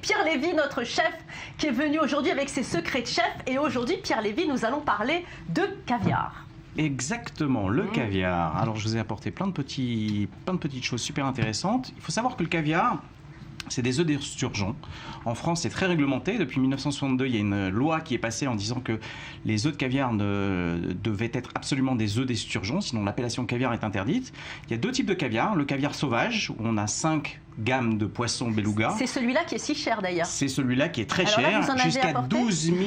Pierre Lévy, notre chef, qui est venu aujourd'hui avec ses secrets de chef. Et aujourd'hui, Pierre Lévy, nous allons parler de caviar. Exactement, le caviar. Alors je vous ai apporté plein de petites choses super intéressantes. Il faut savoir que le caviar, c'est des œufs d'esturgeon. En France, c'est très réglementé. Depuis 1962, il y a une loi qui est passée en disant que les œufs de caviar devaient être absolument des œufs d'esturgeon, sinon l'appellation caviar est interdite. Il y a deux types de caviar. Le caviar sauvage, où on a 5 gammes de poissons beluga. C'est celui-là qui est si cher d'ailleurs. C'est celui-là qui est très cher, jusqu'à 12 000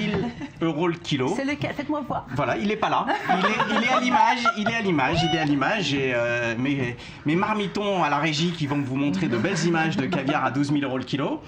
€ le kilo. C'est lequel? Faites-moi voir. Voilà, il n'est pas là. Il est à l'image. Et mes marmitons à la régie qui vont vous montrer de belles images de caviar à 12 000 € le kilo.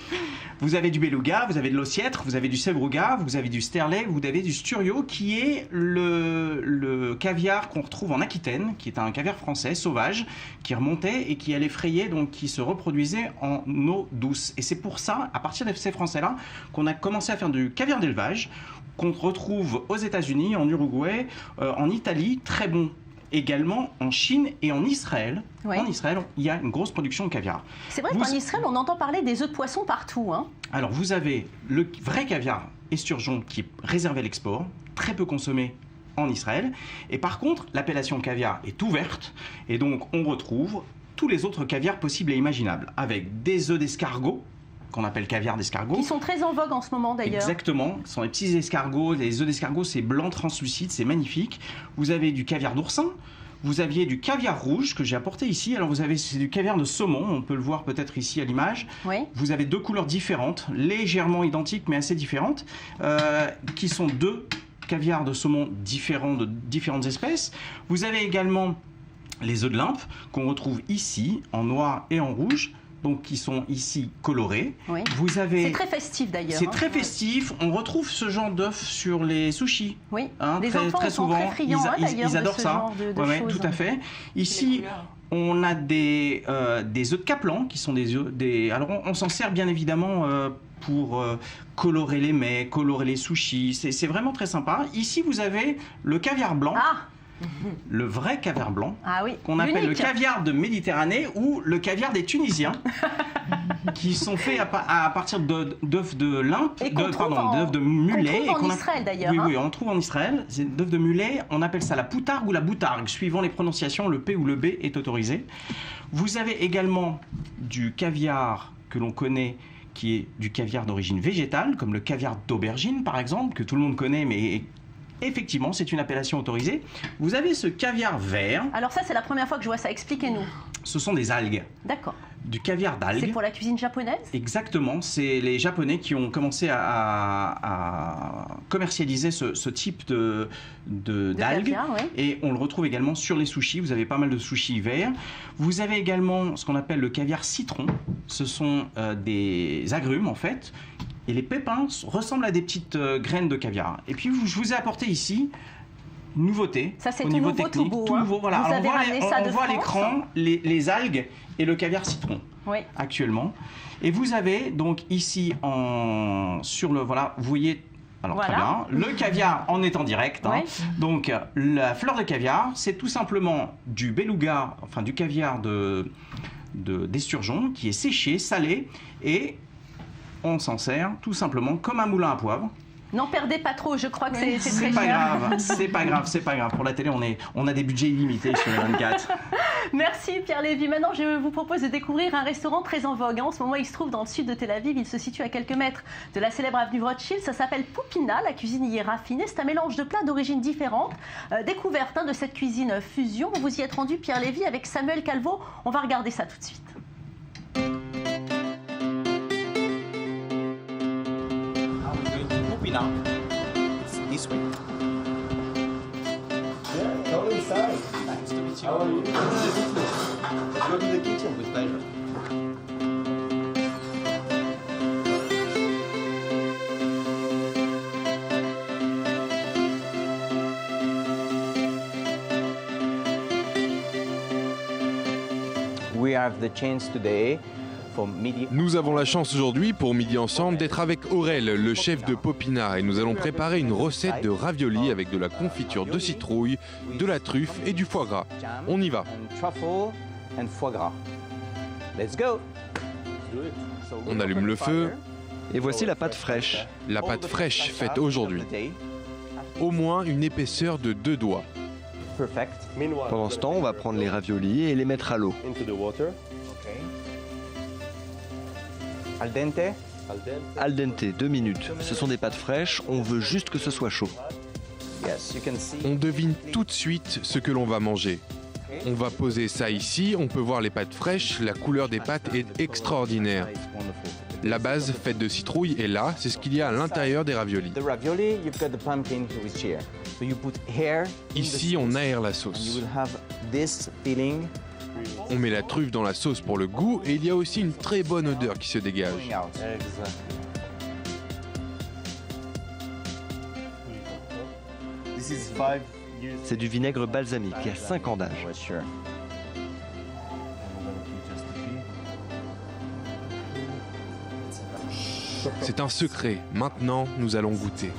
Vous avez du beluga, vous avez de l'ossiètre, vous avez du sevruga, vous avez du sterlet, vous avez du sturio, qui est le caviar qu'on retrouve en Aquitaine, qui est un caviar français sauvage, qui remontait et qui allait frayer, donc qui se reproduisait en eau douce. Et c'est pour ça, à partir de ces Français-là, qu'on a commencé à faire du caviar d'élevage, qu'on retrouve aux États-Unis, en Uruguay, en Italie, très bon. Également en Chine et en Israël. Oui. En Israël, il y a une grosse production de caviar. C'est vrai qu'en Israël, on entend parler des œufs de poisson partout. Hein. Alors, vous avez le vrai caviar esturgeon qui est réservé à l'export, très peu consommé en Israël. Et par contre, l'appellation caviar est ouverte. Et donc, on retrouve tous les autres caviars possibles et imaginables, avec des œufs d'escargot, qu'on appelle caviar d'escargot. Qui sont très en vogue en ce moment d'ailleurs. Exactement, ce sont des petits escargots, les œufs d'escargot, c'est blanc translucide, c'est magnifique. Vous avez du caviar d'oursin, vous aviez du caviar rouge que j'ai apporté ici. Alors c'est du caviar de saumon, on peut le voir peut-être ici à l'image. Oui. Vous avez deux couleurs différentes, légèrement identiques mais assez différentes, qui sont deux caviars de saumon différents de différentes espèces. Vous avez également les œufs de limpe qu'on retrouve ici en noir et en rouge. Donc qui sont ici colorés. Oui. Vous avez... C'est très festif d'ailleurs. C'est très festif. On retrouve ce genre d'œuf sur les sushis. Oui. Les enfants très souvent. sont très friands, Ils adorent ça. Ouais, tout à fait. Ici, on a des œufs de Kaplan qui sont des œufs. Alors on s'en sert bien évidemment pour colorer les mets, colorer les sushis. C'est vraiment très sympa. Ici, vous avez le caviar blanc. Ah. Le vrai caviar blanc, qu'on Unique. appelle le caviar de Méditerranée ou le caviar des Tunisiens, qui sont faits à partir d'œufs de limpe, d'œufs de mulet. On trouve en Israël d'ailleurs. Oui, on trouve en Israël. C'est d'œufs de mulet, on appelle ça la poutargue ou la boutargue, suivant les prononciations, le P ou le B est autorisé. Vous avez également du caviar que l'on connaît, qui est du caviar d'origine végétale, comme le caviar d'aubergine par exemple, que tout le monde connaît, mais effectivement, c'est une appellation autorisée. Vous avez ce caviar vert. Alors ça, c'est la première fois que je vois ça. Expliquez-nous. Ce sont des algues. D'accord. Du caviar d'algues. C'est pour la cuisine japonaise? Exactement. C'est les Japonais qui ont commencé à commercialiser ce type d'algues. Caviar, oui. Et on le retrouve également sur les sushis. Vous avez pas mal de sushis verts. Vous avez également ce qu'on appelle le caviar citron. Ce sont des agrumes, en fait. Et les pépins ressemblent à des petites graines de caviar. Et puis, je vous ai apporté ici une nouveauté. Ça, c'est au niveau nouveau, technique. tout beau. Tout nouveau, voilà. Vous avez ramené ça de on voit à France. l'écran les algues et le caviar citron actuellement. Et vous avez donc ici, sur le... Voilà, vous voyez... Alors très bien, le caviar en est en direct. Hein. Donc la fleur de caviar, c'est tout simplement du beluga, enfin du caviar d'esturgeon qui est séché, salé et... on s'en sert tout simplement comme un moulin à poivre. N'en perdez pas trop, je crois que c'est très cher. C'est pas grave. Pour la télé, on a des budgets illimités sur les 24. Merci Pierre Lévy. Maintenant, je vous propose de découvrir un restaurant très en vogue. En ce moment, il se trouve dans le sud de Tel Aviv. Il se situe à quelques mètres de la célèbre avenue Rothschild. Ça s'appelle Poupina. La cuisine y est raffinée. C'est un mélange de plats d'origines différentes. Découverte de cette cuisine fusion. Vous y êtes rendu, Pierre Lévy, avec Samuel Calvo. On va regarder ça tout de suite. This week. Yeah, come inside. Nice to meet you. How are you? Go to the kitchen. With pleasure. We have the chance today. Nous avons la chance aujourd'hui, pour Midi Ensemble, d'être avec Aurel, le chef de Poupina, et nous allons préparer une recette de raviolis avec de la confiture de citrouille, de la truffe et du foie gras. On y va. On allume le feu. Et voici la pâte fraîche. La pâte fraîche faite aujourd'hui. Au moins une épaisseur de 2 doigts. Pendant ce temps, on va prendre les raviolis et les mettre à l'eau. Al dente. Al dente, 2 minutes. Ce sont des pâtes fraîches, on veut juste que ce soit chaud. On devine tout de suite ce que l'on va manger. On va poser ça ici, on peut voir les pâtes fraîches, la couleur des pâtes est extraordinaire. La base faite de citrouille est là, c'est ce qu'il y a à l'intérieur des raviolis. Ici, on aère la sauce. On met la truffe dans la sauce pour le goût et il y a aussi une très bonne odeur qui se dégage. C'est du vinaigre balsamique, qui a 5 ans d'âge. C'est un secret, maintenant nous allons goûter.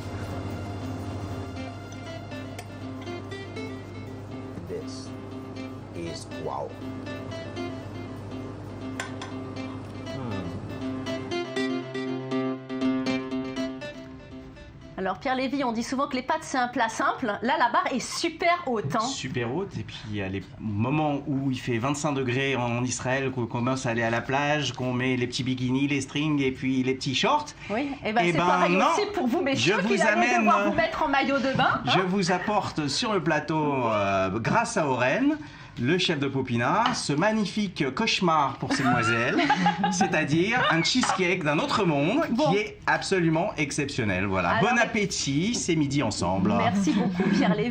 Alors Pierre Lévy, on dit souvent que les pâtes c'est un plat simple. Là, la barre est super haute. Hein. Super haute. Et puis il y a les moments où il fait 25 degrés en Israël, qu'on commence à aller à la plage, qu'on met les petits bikinis, les strings et puis les petits shorts. Oui, et ben c'est pareil non. aussi pour vous, messieurs, Je qui vous allez amène, devoir vous mettre en maillot de bain. Je vous apporte sur le plateau, grâce à Oren, le chef de Popina, ce magnifique cauchemar pour ces demoiselles, c'est-à-dire un cheesecake d'un autre monde qui est absolument exceptionnel. Voilà. Alors, bon appétit, c'est midi ensemble. Merci beaucoup Pierre Lévy.